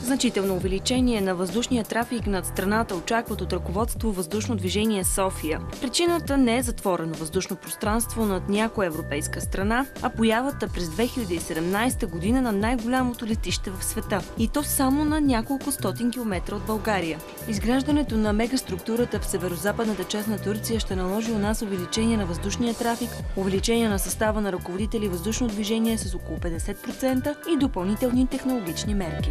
Значително увеличение на въздушния трафик над страната очакват от ръководство Въздушно движение София. Причината не е затворено въздушно пространство над някоя европейска страна, а появата през 2017 година на най-голямото летище в света. И то само на няколко стотин километра от България. Изграждането на мегаструктурата в северо-западната част на Турция ще наложи у нас увеличение на въздушния трафик, увеличение на състава на ръководители въздушно движение с около 50% и допълнителни технологични мерки.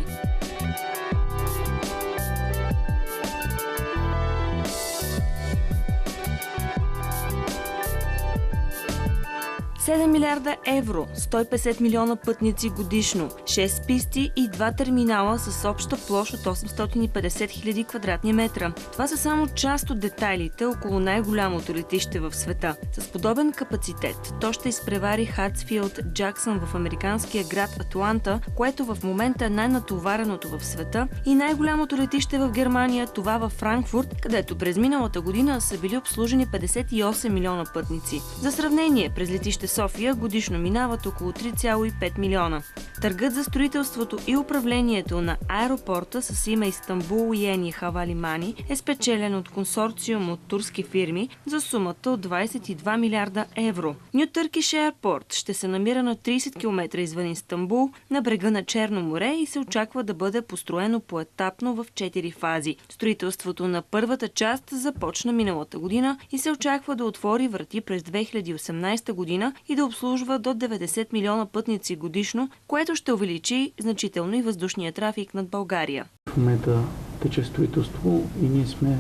7 милиарда евро, 150 милиона пътници годишно, 6 писти и 2 терминала с обща площ от 850 хиляди квадратни метра. Това са само част от детайлите около най-голямото летище в света. С подобен капацитет то ще изпревари Хартсфилд Джаксън в американския град Атланта, което в момента е най-натовареното в света, и най-голямото летище в Германия, това във Франкфурт, където през миналата година са били обслужени 58 милиона пътници. За сравнение, през летище София годишно минават около 3,5 милиона. Търгът за строителството и управлението на аеропорта с име Истанбул Йени Хавалимани е спечелен от консорциум от турски фирми за сумата от 22 милиарда евро. New Turkish Airport ще се намира на 30 км извън Истанбул, на брега на Черно море, и се очаква да бъде построено поетапно в 4 фази. Строителството на първата част започна миналата година и се очаква да отвори врати през 2018 година и да обслужва до 90 милиона пътници годишно, което ще увеличи значително и въздушния трафик над България. В момента тече строителство и ние сме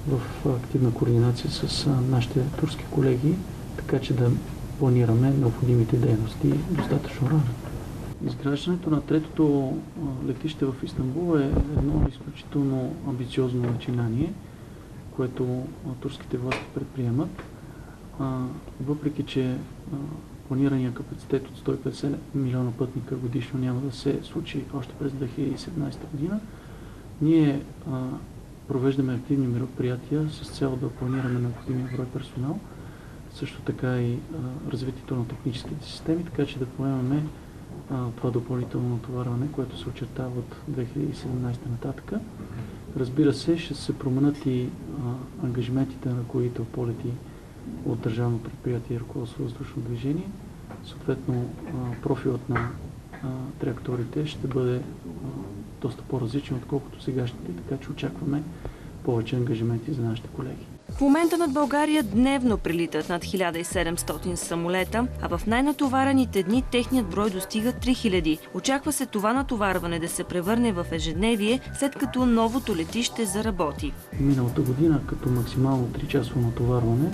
в активна координация с нашите турски колеги, така че да планираме необходимите дейности достатъчно рано. Изграждането на третото летище в Истанбул е едно изключително амбициозно начинание, което турските власти предприемат. Въпреки че планирания капацитет от 150 милиона пътника годишно няма да се случи още през 2017 година, ние провеждаме активни мероприятия с цел да планираме необходимия брой персонал, също така и развитието на техническите системи, така че да поемаме това допълнително натоварване, което се очертава от 2017 нататък. Разбира се, ще се променят и ангажиментите на ръководител полети от държавно предприятие и ръководство въздушно движение. Съответно, профилът на траекториите ще бъде доста по-различен, отколкото сегашните, така че очакваме повече ангажименти за нашите колеги. В момента над България дневно прилитат над 1700 самолета, а в най-натоварените дни техният брой достига 3000. Очаква се това натоварване да се превърне в ежедневие, след като новото летище заработи. Миналата година като максимално 3-часово натоварване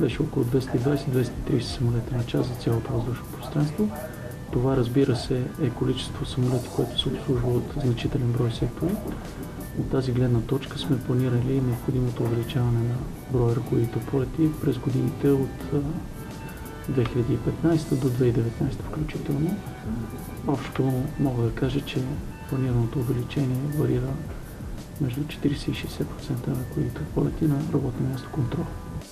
беше около 220-230 самолета на час за цялото въздушно пространство. Това, разбира се, е количество самолети, което се обслужва от значителен брой сектори. От тази гледна точка сме планирали необходимото увеличаване на броя ръководител полети през годините от 2015 до 2019 включително. Общо мога да кажа, че планираното увеличение варира между 40 и 60% на ръководител полети на работно място контрол.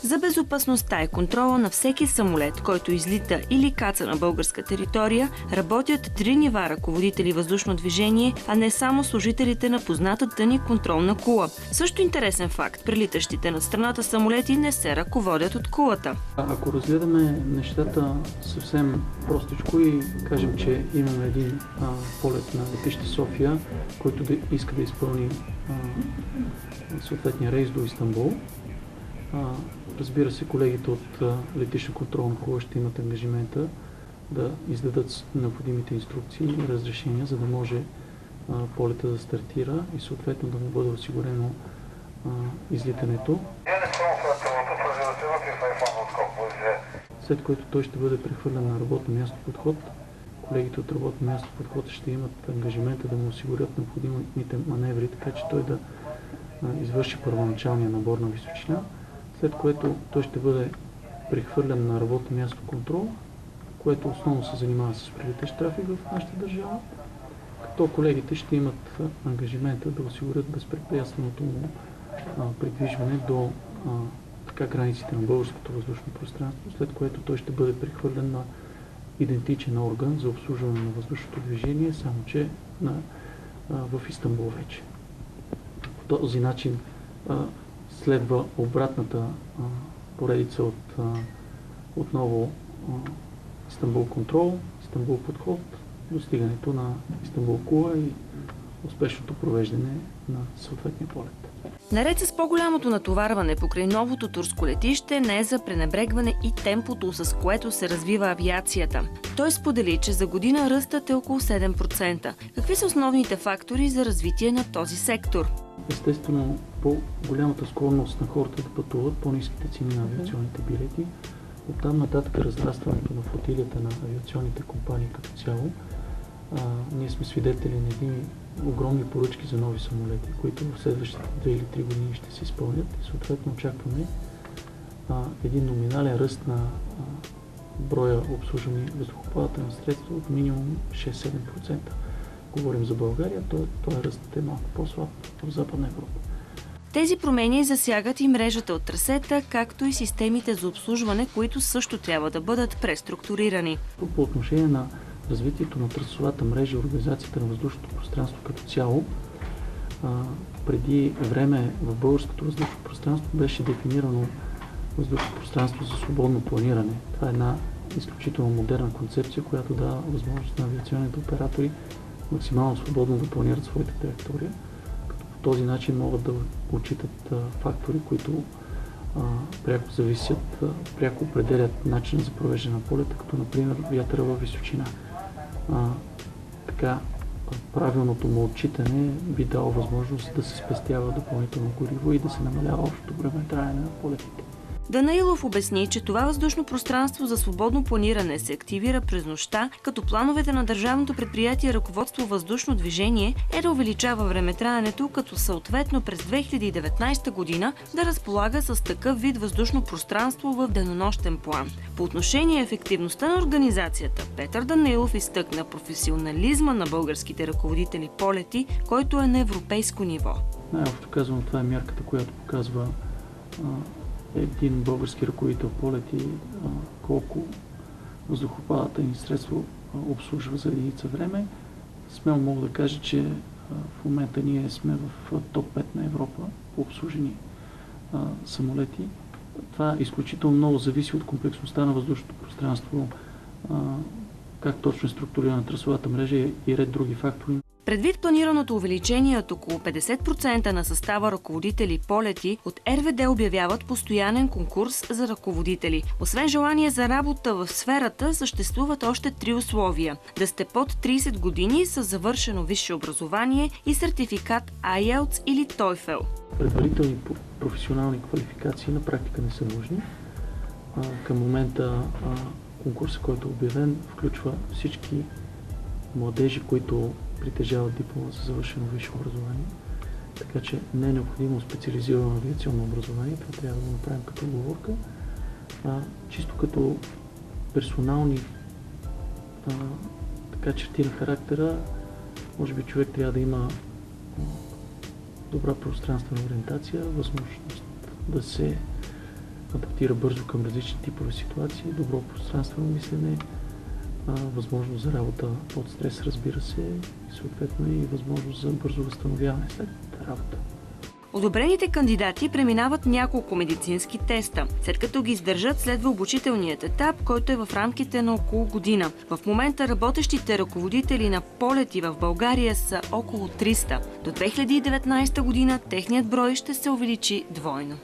За безопасността и контрола на всеки самолет, който излита или каца на българска територия, работят 3 нива ръководители въздушно движение, а не само служителите на познатата ни контролна кула. Също интересен факт, прелитащите над страната самолети не се ръководят от кулата. Ако разгледаме нещата съвсем простичко и кажем, че имаме един полет на летище София, който иска да изпълни съответния рейс до Истанбул, разбира се, колегите от летищна контролна кула ще имат ангажимента да издадат необходимите инструкции и разрешения, за да може полета да стартира и съответно да му бъде осигурено излитането. След което той ще бъде прехвърлен на работно място подход. Колегите от работно място подход ще имат ангажимента да му осигурят необходимите маневри, така че той да извърши първоначалния набор на височина, след което той ще бъде прехвърлен на работно място контрол, което основно се занимава с прилетещ трафик в нашата държава, като колегите ще имат ангажимента да осигурят безпрепятственото му придвижване до границите на българското въздушно пространство, след което той ще бъде прехвърлен на идентичен орган за обслужване на въздушното движение, само че на в Истанбул вече. По този начин следва обратната поредица от отново Истанбул контрол, Истанбул подход, достигането на Истанбул Кула и успешното провеждане на съответния полет. Наред с по-голямото натоварване покрай новото турско летище, не е за пренебрегване и темпото, с което се развива авиацията. Той сподели, че за година ръстът е около 7%. Какви са основните фактори за развитие на този сектор? Естествено, по-голямата склонност на хората да пътуват, по-ниските цени на авиационните билети. Оттам нататък разрастването на флотилията на авиационните компании като цяло. Ние сме свидетели на едни огромни поръчки за нови самолети, които в следващите 2 или 3 години ще се изпълнят и съответно очакваме един номинален ръст на броя обслужвани въздухоплавателни средства от минимум 6-7%. Говорим за България, този ръст е малко по-слаб в Западна Европа. Тези промени засягат и мрежата от трасета, както и системите за обслужване, които също трябва да бъдат преструктурирани. По отношение на развитието на трасовата мрежа и организацията на въздушното пространство като цяло, преди време в българското въздушно пространство беше дефинирано въздушно пространство за свободно планиране. Това е една изключително модерна концепция, която дава възможност на авиационните оператори максимално свободно да планират своите траектории, като по този начин могат да отчитат фактори, които пряко зависят, пряко определят начина за провеждане на полета, като например вятъра във височина. Така правилното му отчитане би дало възможност да се спестява допълнително гориво и да се намалява общото времетраене на полетите. Данаилов обясни, че това въздушно пространство за свободно планиране се активира през нощта, като плановете на държавното предприятие Ръководство въздушно движение е да увеличава времетраенето, като съответно през 2019 година да разполага с такъв вид въздушно пространство в денонощен план. По отношение ефективността на организацията, Петър Данаилов изтъкна професионализма на българските ръководители полети, който е на европейско ниво. Най-общо казвам, това е мярката, която показва един български ръководител полети колко въздухоплавателни средства обслужва за единица време. Смело мога да кажа, че в момента ние сме в топ 5 на Европа по обслужени самолети. Това изключително много зависи от комплексността на въздушното пространство, как точно е структурирана трасовата мрежа и ред други фактори. Предвид планираното увеличение от около 50% на състава ръководители полети, от РВД обявяват постоянен конкурс за ръководители. Освен желание за работа в сферата, съществуват още 3 условия. Да сте под 30 години с завършено висше образование и сертификат IELTS или TOEFL. Предварителни професионални квалификации на практика не са нужни. Към момента конкурсът, който е обявен, включва всички младежи, които притежават диплома за завършено висше образование. Така че не е необходимо специализирано авиационно образование, това трябва да го направим като уговорка. Чисто като персонални черти на характера, може би човек трябва да има добра пространствена ориентация, възможност да се адаптира бързо към различни типове ситуации, добро пространствено мислене, възможност за работа под стрес, разбира се, и съответно и възможност за бързо възстановяване след работа. Одобрените кандидати преминават няколко медицински теста. След като ги издържат, следва обучителният етап, който е в рамките на около година. В момента работещите ръководители на полети в България са около 300. До 2019 година техният брой ще се увеличи двойно.